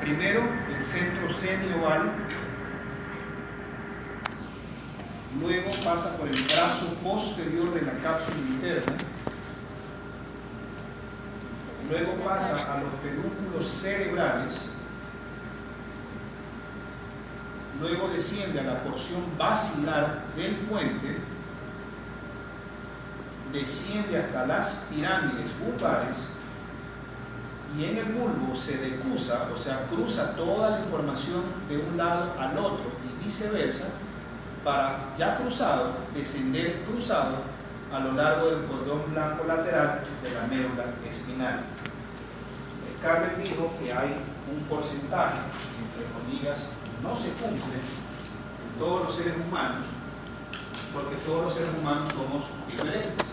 Primero, el centro semioval, luego pasa por el brazo posterior de la cápsula interna, luego pasa a los pedúnculos cerebrales, luego desciende a la porción basilar del puente, desciende hasta las pirámides bulbares y en el bulbo se decusa, o sea, cruza toda la información de un lado al otro y viceversa, para ya cruzado, descender cruzado a lo largo del cordón blanco lateral de la médula espinal. Carmen dijo que hay un porcentaje, entre comillas, no se cumple en todos los seres humanos, porque todos los seres humanos somos diferentes.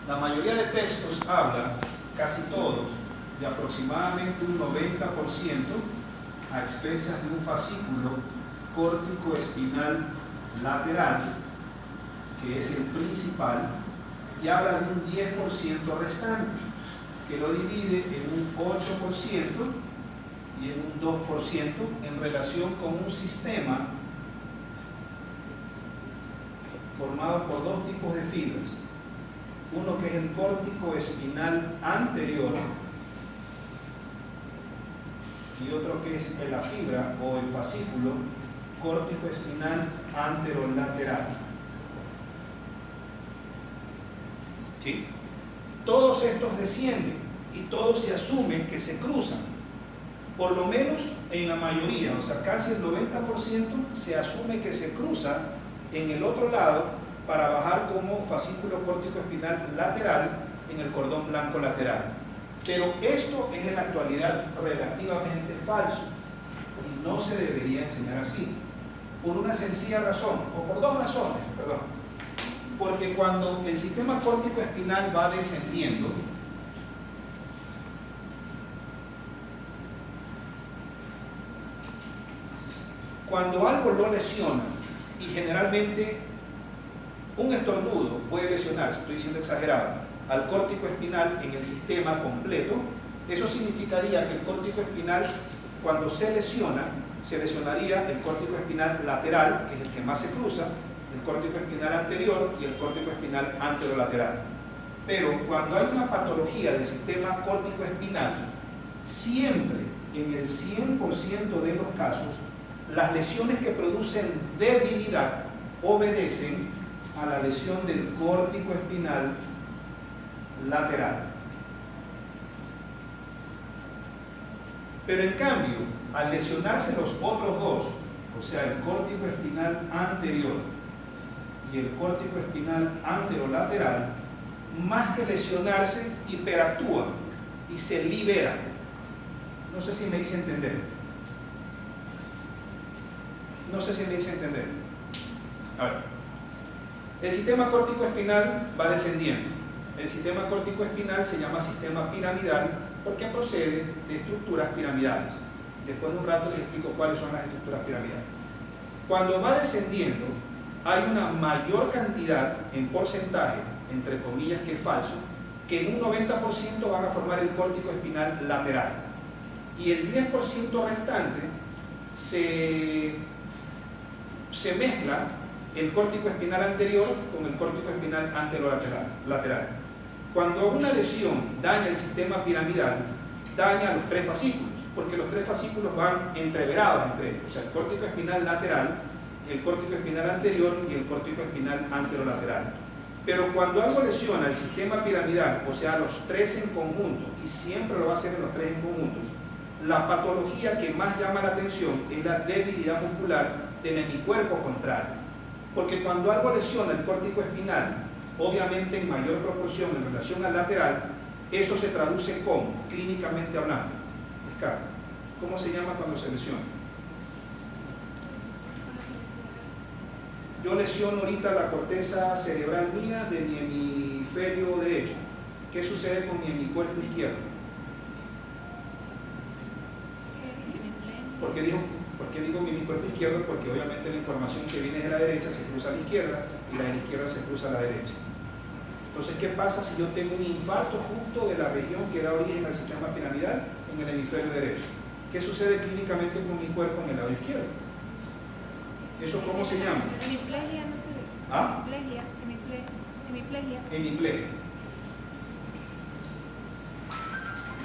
La mayoría de textos hablan, casi todos, de aproximadamente un 90% a expensas de un fascículo córtico espinal lateral, que es el principal, y habla de un 10% restante, que lo divide en un 8% y en un 2% en relación con un sistema formado por dos tipos de fibras. Uno que es el córtico espinal anterior y otro que es la fibra o el fascículo córtico espinal anterolateral. ¿Sí? Todos estos descienden y todos se asume que se cruzan, por lo menos en la mayoría, o sea, casi el 90% se asume que se cruza en el otro lado para bajar como fascículo córtico espinal lateral en el cordón blanco lateral. Pero esto es en la actualidad relativamente falso y no se debería enseñar así, por una sencilla razón, o por dos razones, perdón. Porque cuando el sistema córtico espinal va descendiendo, cuando algo lo lesiona, y generalmente un estornudo puede lesionar, si estoy diciendo exagerado, al córtico espinal en el sistema completo, eso significaría que el córtico espinal, cuando se lesiona, se lesionaría el córtico espinal lateral, que es el que más se cruza, el córtico espinal anterior y el córtico espinal anterolateral. Pero cuando hay una patología del sistema córtico espinal, siempre, en el 100% de los casos, las lesiones que producen debilidad obedecen a la lesión del córtico espinal lateral. Pero en cambio, al lesionarse los otros dos, o sea, el córtico espinal anterior y el córtico espinal anterolateral, más que lesionarse, hiperactúan y se liberan. No sé si me hice entender. No sé si me hice entender. A ver. El sistema córtico espinal va descendiendo. El sistema córtico espinal se llama sistema piramidal porque procede de estructuras piramidales. Después de un rato les explico cuáles son las estructuras piramidales. Cuando va descendiendo, hay una mayor cantidad en porcentaje, entre comillas que es falso, que en un 90% van a formar el córtico espinal lateral. Y el 10% restante se mezcla el córtico espinal anterior con el córtico espinal anterolateral. Cuando una lesión daña el sistema piramidal, daña los tres fascículos, porque los tres fascículos van entreverados entre ellos, o sea, el córtico espinal lateral, el córtico espinal anterior y el córtico espinal anterolateral. Pero cuando algo lesiona el sistema piramidal, o sea, los tres en conjunto, y siempre lo va a hacer en los tres en conjuntos, la patología que más llama la atención es la debilidad muscular del hemicuerpo contrario. Porque cuando algo lesiona el córtico espinal, obviamente en mayor proporción en relación al lateral, eso se traduce como, clínicamente hablando, ¿cómo se llama cuando se lesiona? Yo lesiono ahorita la corteza cerebral mía de mi hemisferio derecho. ¿Qué sucede con mi hemicuerpo izquierdo? ¿Por qué digo mi hemiscuerpo izquierdo? Porque obviamente la información que viene de la derecha se cruza a la izquierda y la de la izquierda se cruza a la derecha. Entonces, ¿qué pasa si yo tengo un infarto justo de la región que da origen al sistema piramidal en el hemisferio derecho? ¿Qué sucede clínicamente con mi cuerpo en el lado izquierdo? ¿Eso cómo se llama? Hemiplegia no se ve. ¿Ah? Hemiplegia. Hemiplegia.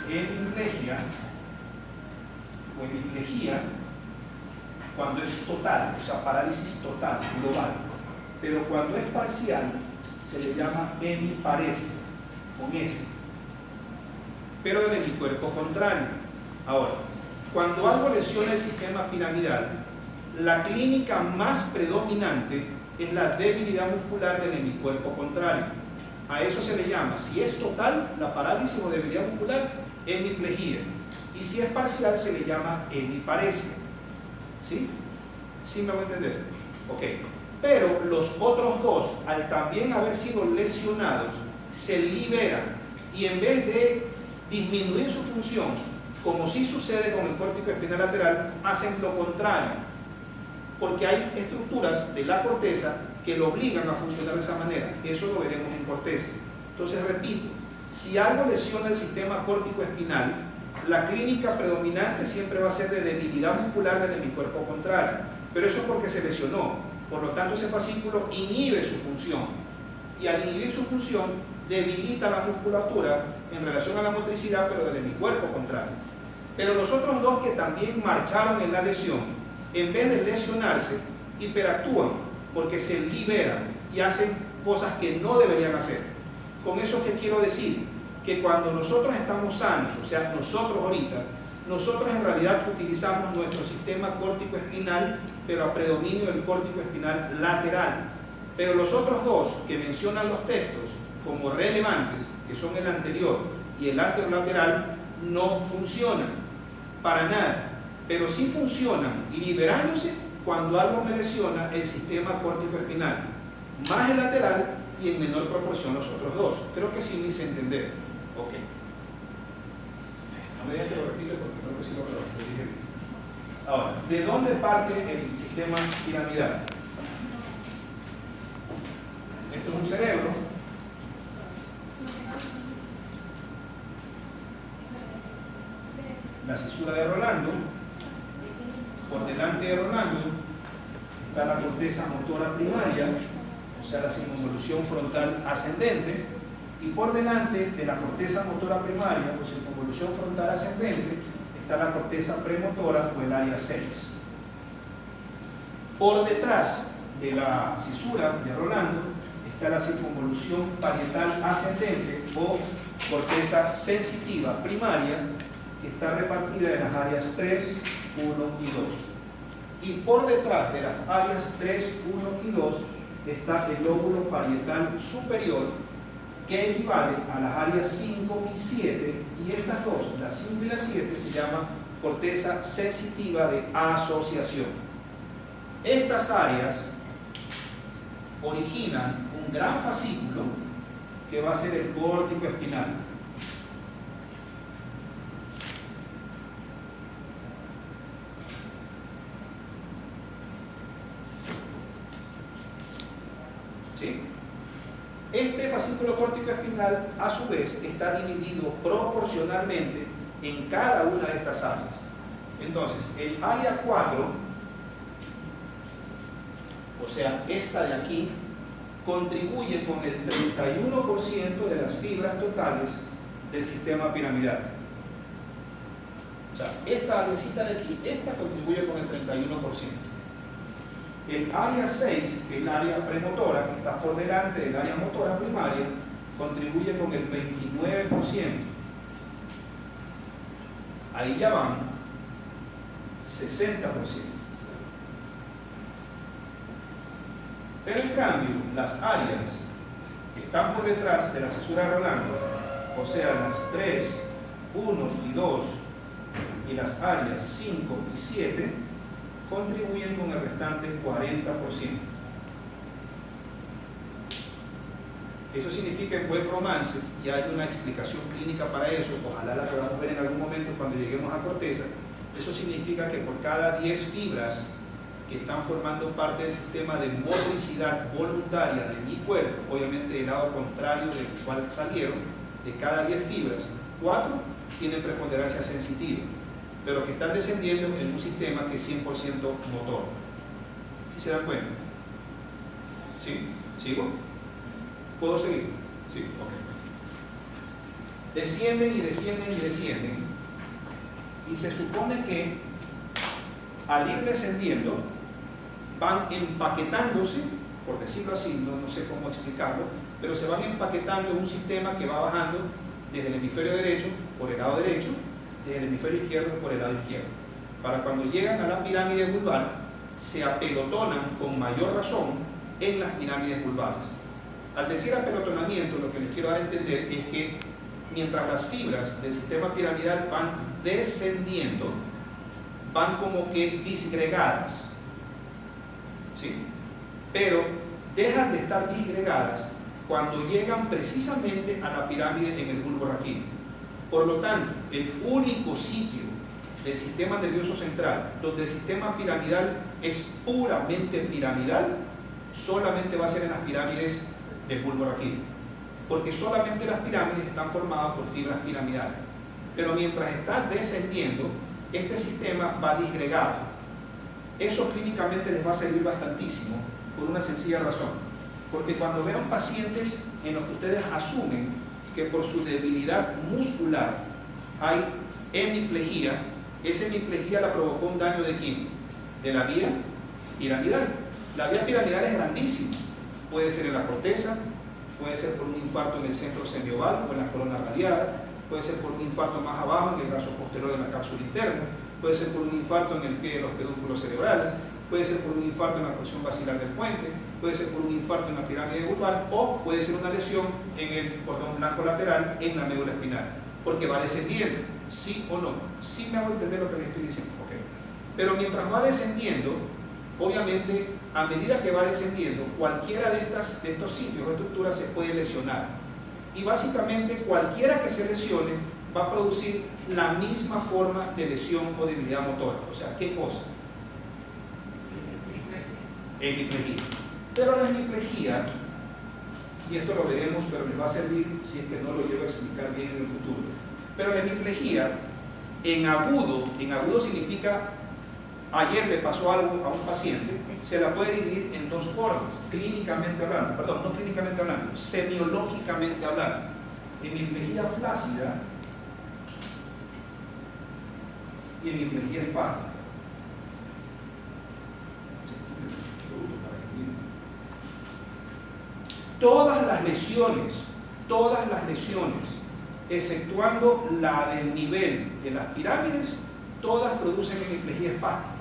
Hemiplegia o hemiplegia cuando es total, o sea, parálisis total, global. Pero cuando es parcial, se le llama hemiparesia, con S. Pero del hemicuerpo contrario. Ahora, cuando algo lesiona el sistema piramidal, la clínica más predominante es la debilidad muscular del hemicuerpo contrario. A eso se le llama, si es total, la parálisis o debilidad muscular, hemiplegia. Y si es parcial, se le llama hemiparesia. ¿Sí? ¿Sí me voy a entender? Ok. Pero los otros dos, al también haber sido lesionados, se liberan y en vez de disminuir su función, como sí sucede con el córtico espinal lateral, hacen lo contrario, porque hay estructuras de la corteza que lo obligan a funcionar de esa manera. Eso lo veremos en corteza. Entonces, repito, si algo lesiona el sistema córtico espinal, la clínica predominante siempre va a ser de debilidad muscular del hemicuerpo contrario, pero eso es porque se lesionó. Por lo tanto, ese fascículo inhibe su función y al inhibir su función debilita la musculatura en relación a la motricidad, pero del hemicuerpo contrario. Pero los otros dos que también marcharon en la lesión, en vez de lesionarse, hiperactúan porque se liberan y hacen cosas que no deberían hacer. Con eso, ¿qué quiero decir? Que cuando nosotros estamos sanos, o sea, nosotros ahorita, nosotros en realidad utilizamos nuestro sistema córtico espinal, pero a predominio del córtico espinal lateral. Pero los otros dos que mencionan los textos como relevantes, que son el anterior y el anterolateral, no funcionan para nada, pero sí funcionan liberándose cuando algo me lesiona el sistema córtico espinal, más el lateral y en menor proporción los otros dos. Creo que sí me hice entender. Ok. No me digan que lo repite porque creo que sí lo dije bien. Ahora, ¿de dónde parte el sistema piramidal? Esto es un cerebro. La cisura de Rolando. Por delante de Rolando está la corteza motora primaria, o sea, la circunvolución frontal ascendente, y por delante de la corteza motora primaria o circunvolución frontal ascendente está la corteza premotora o el área 6. Por detrás de la cisura de Rolando está la circunvolución parietal ascendente o corteza sensitiva primaria, que está repartida en las áreas 3, 1 y 2. Y por detrás de las áreas 3, 1 y 2 está el lóbulo parietal superior, que equivale a las áreas 5 y 7, y estas dos, la 5 y la 7, se llama corteza sensitiva de asociación. Estas áreas originan un gran fascículo que va a ser el córtico espinal. ¿Sí? Este fascículo córtico espinal, a su vez, está dividido proporcionalmente en cada una de estas áreas. Entonces, el área 4, o sea, esta de aquí, contribuye con el 31% de las fibras totales del sistema piramidal. O sea, esta áreacita de aquí, esta contribuye con el 31%. El área 6, que es el área premotora, que está por delante del área motora primaria, contribuye con el 29%. Ahí ya van 60%. Pero en cambio, las áreas que están por detrás de la cisura de Rolando, o sea, las 3, 1 y 2, y las áreas 5 y 7, contribuyen con el restante 40%. Eso significa en buen romance, y hay una explicación clínica para eso, ojalá la podamos ver en algún momento cuando lleguemos a corteza. Eso significa que por cada 10 fibras que están formando parte del sistema de motricidad voluntaria de mi cuerpo, obviamente del lado contrario del cual salieron, de cada 10 fibras, 4 tienen preponderancia sensitiva, pero que están descendiendo en un sistema que es 100% motor. ¿Sí se dan cuenta? ¿Sí? ¿Sigo? ¿Puedo seguir? Sí, ok. Descienden y descienden y descienden, y se supone que al ir descendiendo van empaquetándose, por decirlo así, no sé cómo explicarlo, pero se van empaquetando en un sistema que va bajando desde el hemisferio derecho por el lado derecho, desde el hemisferio izquierdo por el lado izquierdo. Para cuando llegan a la pirámide vulvar, se apelotonan con mayor razón en las pirámides vulvares. Al decir apelotonamiento, lo que les quiero dar a entender es que mientras las fibras del sistema piramidal van descendiendo, van como que disgregadas, ¿sí? Pero dejan de estar disgregadas cuando llegan precisamente a la pirámide en el bulbo raquídeo. Por lo tanto, el único sitio del sistema nervioso central donde el sistema piramidal es puramente piramidal, solamente va a ser en las pirámides del bulbo raquídeo, porque solamente las pirámides están formadas por fibras piramidales. Pero mientras está descendiendo, este sistema va disgregado. Eso clínicamente les va a servir bastantísimo por una sencilla razón, porque cuando vean pacientes en los que ustedes asumen que por su debilidad muscular hay hemiplegia, esa hemiplegia la provocó un daño ¿de quién? De la vía piramidal. La vía piramidal es grandísima, puede ser en la corteza, puede ser por un infarto en el centro semioval o en la columna radiada, puede ser por un infarto más abajo en el brazo posterior de la cápsula interna, puede ser por un infarto en el pie de los pedúnculos cerebrales, puede ser por un infarto en la porción basilar del puente, puede ser por un infarto en la pirámide vulvar, o puede ser una lesión en el cordón blanco lateral en la médula espinal, porque va descendiendo, sí o no. Sí me hago entender lo que les estoy diciendo, ok. Pero mientras va descendiendo, obviamente, a medida que va descendiendo, cualquiera de estos sitios o estructuras se puede lesionar. Y básicamente cualquiera que se lesione va a producir la misma forma de lesión o debilidad motora. O sea, ¿qué cosa? Hemiplegia. Pero la hemiplegia, y esto lo veremos, pero les va a servir si es que no lo llevo a explicar bien en el futuro. Pero la hemiplegia, en agudo significa, ayer le pasó algo a un paciente, se la puede dividir en dos formas, clínicamente hablando, perdón, no clínicamente hablando, semiológicamente hablando. Hemiplegia flácida y hemiplegia espástica. Todas las lesiones, exceptuando la del nivel de las pirámides, todas producen hemiplegia espástica.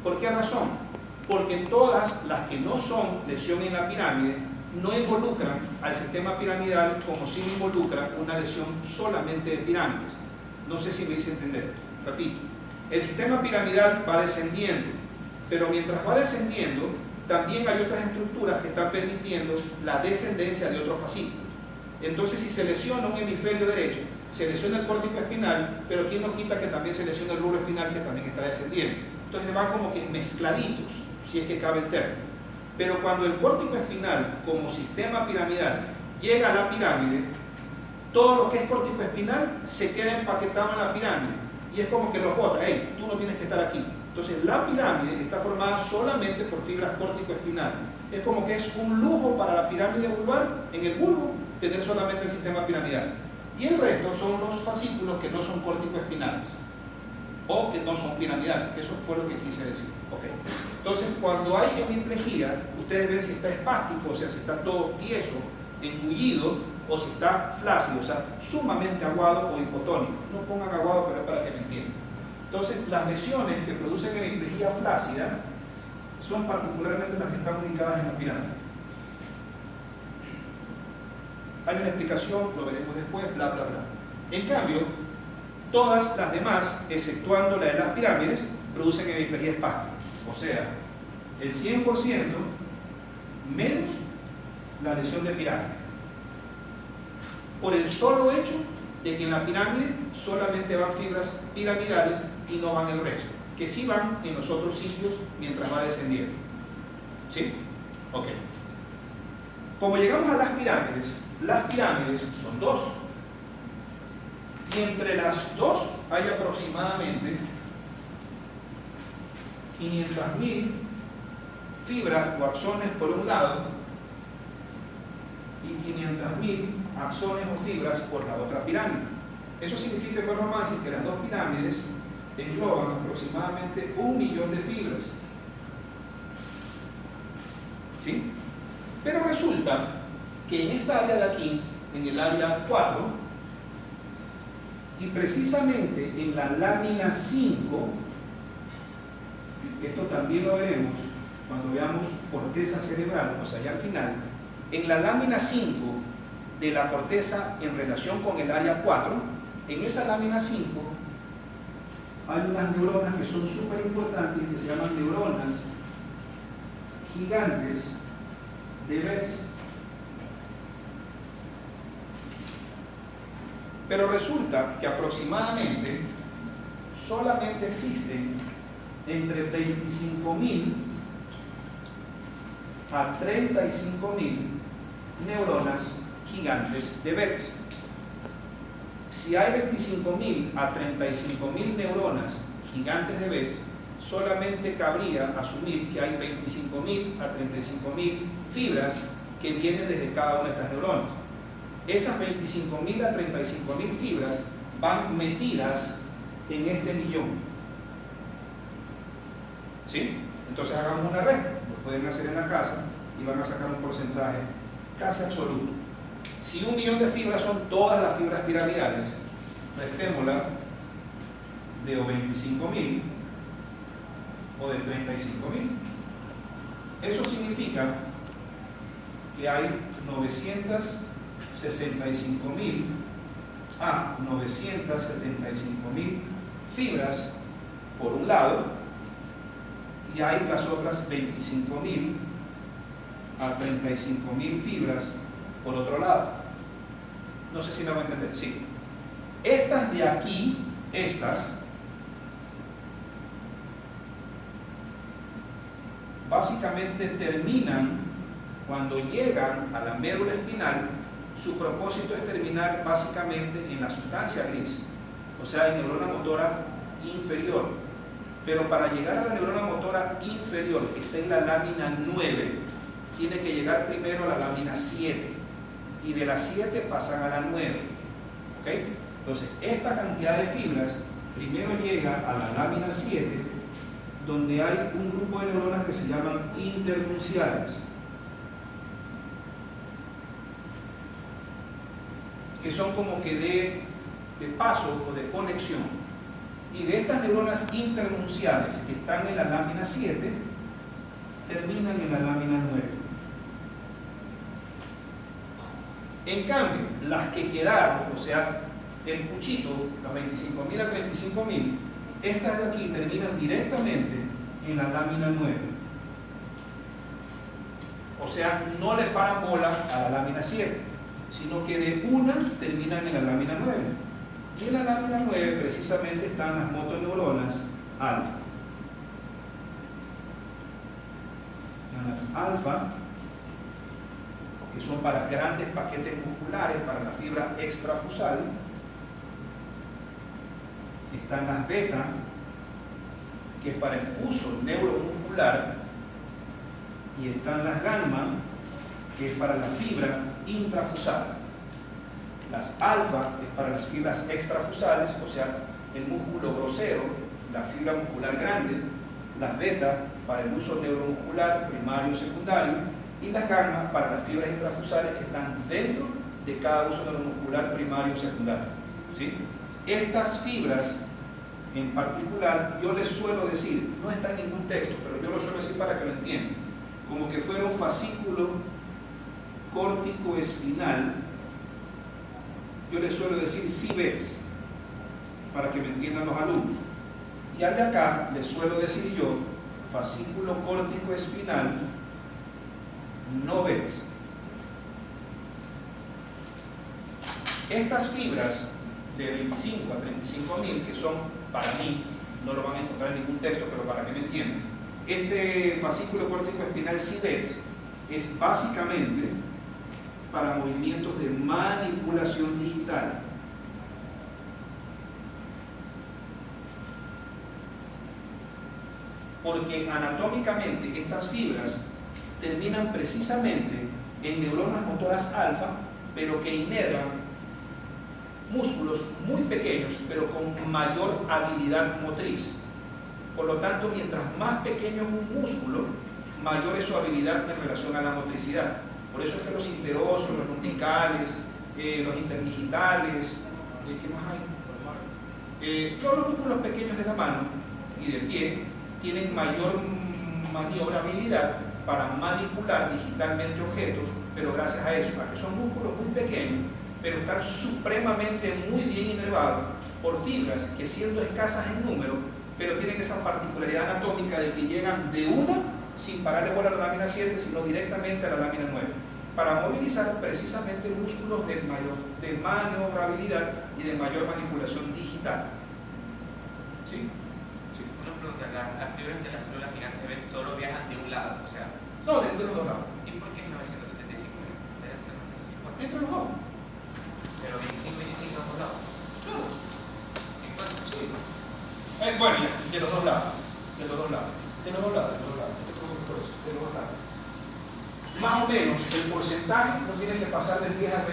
¿Por qué razón? Porque todas las que no son lesión en la pirámide no involucran al sistema piramidal como si involucra una lesión solamente de pirámides. No sé si me hice entender. Repito, el sistema piramidal va descendiendo, pero mientras va descendiendo, también hay otras estructuras que están permitiendo la descendencia de otros fascículos. Entonces, si se lesiona un hemisferio derecho, se lesiona el córtico espinal, pero ¿quién no quita que también se lesiona el bulbo espinal, que también está descendiendo? Entonces van como que mezcladitos, si es que cabe el término. Pero cuando el córtico espinal, como sistema piramidal, llega a la pirámide, todo lo que es córtico espinal se queda empaquetado en la pirámide. Y es como que los bota, hey, tú no tienes que estar aquí. Entonces la pirámide está formada solamente por fibras córtico-espinales. Es como que es un lujo para la pirámide vulvar, en el bulbo, tener solamente el sistema piramidal. Y el resto son los fascículos que no son córtico-espinales o que no son piramidales. Eso fue lo que quise decir. Okay. Entonces, cuando hay hemiplegia, ustedes ven si está espástico, o sea, si está todo tieso, engullido, o si está flácido, o sea, sumamente aguado o hipotónico. No pongan aguado, pero es para que me entiendan. Entonces, las lesiones que producen hemiplegia flácida son particularmente las que están ubicadas en la pirámide. Hay una explicación, lo veremos después, bla, bla, bla. En cambio, todas las demás, exceptuando la de las pirámides, producen hemiplegia espástica. O sea, el 100% menos la lesión de pirámide. Por el solo hecho de que en la pirámide solamente van fibras piramidales y no van el resto. que sí van en los otros sitios mientras va descendiendo. ¿Sí? Ok. Como llegamos a las pirámides son dos. Y entre las dos hay aproximadamente 500.000 fibras o axones por un lado y 500.000 axones o fibras por la otra pirámide. Eso significa en romances que las dos pirámides engloban aproximadamente 1 millón de fibras. ¿Sí? Pero resulta que en esta área de aquí, en el área 4, y precisamente en la lámina 5, esto también lo veremos cuando veamos corteza cerebral, o sea, ya al final, en la lámina 5 de la corteza en relación con el área 4, en esa lámina 5 hay unas neuronas que son súper importantes, que se llaman neuronas gigantes de Betz. Pero resulta que aproximadamente solamente existen entre 25.000 a 35.000 neuronas gigantes de Betz. Si hay 25.000 a 35.000 neuronas gigantes de Betz, solamente cabría asumir que hay 25.000 a 35.000 fibras que vienen desde cada una de estas neuronas. Esas 25.000 a 35.000 fibras van metidas en este millón. ¿Sí? Entonces hagamos una resta, lo pueden hacer en la casa y van a sacar un porcentaje casi absoluto. Si 1 millón de fibras son todas las fibras piramidales, restémosla de 25.000 o de 35.000. Eso significa que hay 965.000 a 975.000 fibras por un lado, y hay las otras 25.000 a 35.000 fibras por otro lado. No sé si me van a entender. Sí. Estas de aquí, básicamente terminan cuando llegan a la médula espinal. Su propósito es terminar básicamente en la sustancia gris, o sea, en neurona motora inferior. Pero para llegar a la neurona motora inferior, que está en la lámina 9, tiene que llegar primero a la lámina 7, y de la 7 pasan a la 9. ¿Ok? Entonces, esta cantidad de fibras primero llega a la lámina 7, donde hay un grupo de neuronas que se llaman internunciales, que son como que de paso o de conexión. Y de estas neuronas internunciales que están en la lámina 7, terminan en la lámina 9. En cambio, las que quedaron, o sea, el puchito, los 25.000 a 35.000, estas de aquí terminan directamente en la lámina 9. O sea, no le paran bola a la lámina 7, sino que de una terminan en la lámina 9. Y en la lámina 9 precisamente están las motoneuronas alfa. Están las alfa, que son para grandes paquetes musculares, para la fibra extrafusal. Están las beta, que es para el uso neuromuscular. Y están las gamma, que es para la fibra intrafusal. Las alfa es para las fibras extrafusales, o sea, el músculo grosero, la fibra muscular grande. Las beta para el uso neuromuscular primario y secundario, y las gamma para las fibras intrafusales que están dentro de cada uso neuromuscular primario y secundario. ¿Sí? Estas fibras en particular, yo les suelo decir, no está en ningún texto, pero yo lo suelo decir para que lo entiendan, como que fuera un fascículo córtico espinal. Yo les suelo decir CBETS, para que me entiendan los alumnos. Y al de acá les suelo decir yo fascículo córtico espinal no BETS. Estas fibras de 25 a 35.000, que son para mí no lo van a encontrar en ningún texto, pero para que me entiendan. Este fascículo córtico espinal CIBET es básicamente para movimientos de manipulación digital. Porque anatómicamente estas fibras terminan precisamente en neuronas motoras alfa, pero que inervan músculos muy pequeños, pero con mayor habilidad motriz. Por lo tanto, mientras más pequeño es un músculo, mayor es su habilidad en relación a la motricidad. Por eso es que los interosos, los lumbricales, los interdigitales, ¿qué más hay? Todos los músculos pequeños de la mano y del pie tienen mayor maniobrabilidad para manipular digitalmente objetos, pero gracias a eso, a que son músculos muy pequeños, pero están supremamente muy bien inervados por fibras que, siendo escasas en número, pero tienen esa particularidad anatómica de que llegan de una sin pararle bola a la lámina 7, sino directamente a la lámina 9, para movilizar precisamente músculos de maniobrabilidad y de mayor manipulación digital. ¿Sí? Sí. Una pregunta, las fibras de las células gigantes de Bell solo viajan de un lado, o sea... No, de los dos lados. ¿Y por qué es 975? Debe ser 950. Entre los dos. Pero 25 y 25 ambos lados. Claro. 50. Sí. Bueno, ya, de los dos lados. De los dos lados. De los dos lados, de los dos lados. No te preocupes por eso. De los dos lados. Más o menos, el porcentaje no tiene que pasar del 10 al 20%.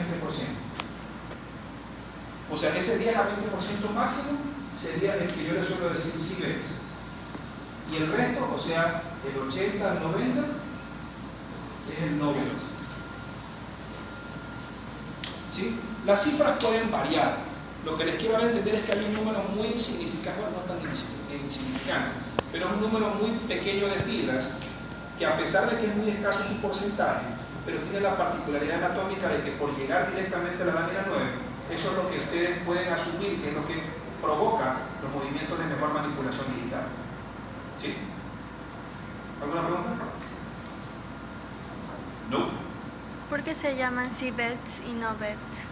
O sea, ese 10 a 20% máximo sería el que yo le suelo decir CIBET. Y el resto, o sea, el 80 al 90 es el no BET. ¿Sí? Las cifras pueden variar. Lo que les quiero dar a entender es que hay un número muy insignificante, bueno, no tan insignificante, pero es un número muy pequeño de fibras que, a pesar de que es muy escaso su porcentaje, pero tiene la particularidad anatómica de que, por llegar directamente a la lámina 9, eso es lo que ustedes pueden asumir que es lo que provoca los movimientos de mejor manipulación digital. ¿Sí? ¿Alguna pregunta? No. ¿Por qué se llaman CIBETs y no BETs?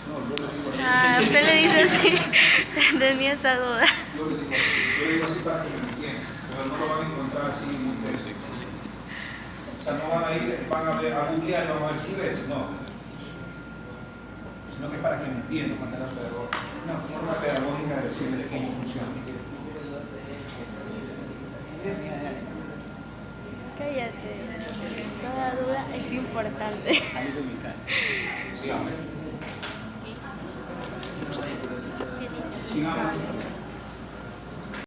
No, yo le digo así. Ah, usted le dice así. Tenía esa duda. Yo le digo así. Yo le digo así para que me entiendan, pero no lo van a encontrar así en un texto. O sea, no van a ir, van a ver, a googlear y van a ver CIBETs, no. Sino que es para que me entiendan, una forma pedagógica de decirles cómo funciona. Cállate. Toda duda es importante. Sigamos. Sigamos.